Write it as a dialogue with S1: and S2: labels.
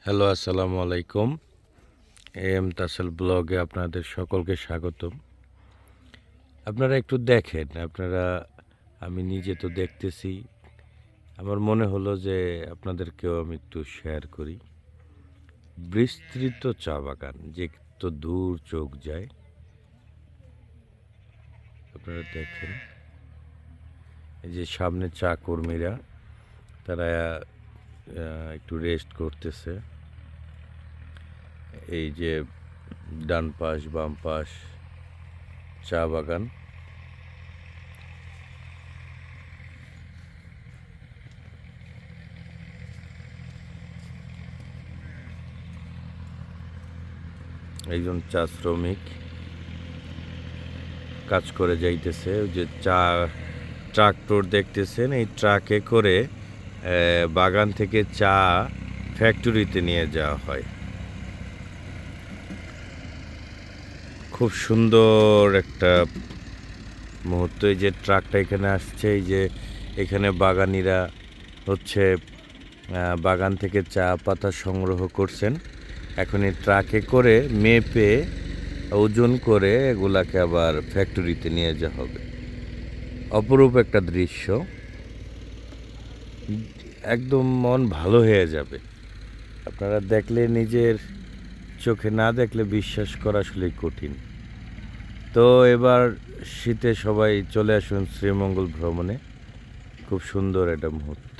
S1: Hello, আসসালামু আলাইকুম। M তাসেল ব্লগে আপনাদের সকলকে স্বাগতম। আপনারা একটু দেখেন, আমি নিজে তো দেখতেছি। আমার মনে হলো যে আপনাদেরকেও আমি একটু শেয়ার করি। বিস্তৃত চা বাগান, যে তো দূর চোখ যায়। আপনারা দেখেন, এই যে সামনে চা কর্মীরা, তারা একটু রেস্ট করতেছে। এই যে ডান পাশ বাম পাশ চা বাগান। একজন চা শ্রমিক কাজ করে যাইতেছে। ওই যে ট্রাক্টর দেখতেছেন, এই ট্রাকে করে বাগান থেকে চা ফ্যাক্টরিতে নিয়ে যাওয়া হয়। খুব সুন্দর একটা মুহূর্ত। এই যে ট্রাকটা এখানে আসছে, এই যে এখানে বাগানিরা হচ্ছে বাগান থেকে চা পাতা সংগ্রহ করছেন। এখন এই ট্রাকে করে মেপে ওজন করে এগুলাকে আবার ফ্যাক্টরিতে নিয়ে যাওয়া হবে। অপরূপ একটা দৃশ্য, একদম মন ভালো হয়ে যাবে। আপনারা দেখলে, নিজের চোখে না দেখলে বিশ্বাস করা আসলেই কঠিন। তো এবার শীতে সবাই চলে আসুন শ্রীমঙ্গল ভ্রমণে। খুব সুন্দর একটা মুহূর্ত।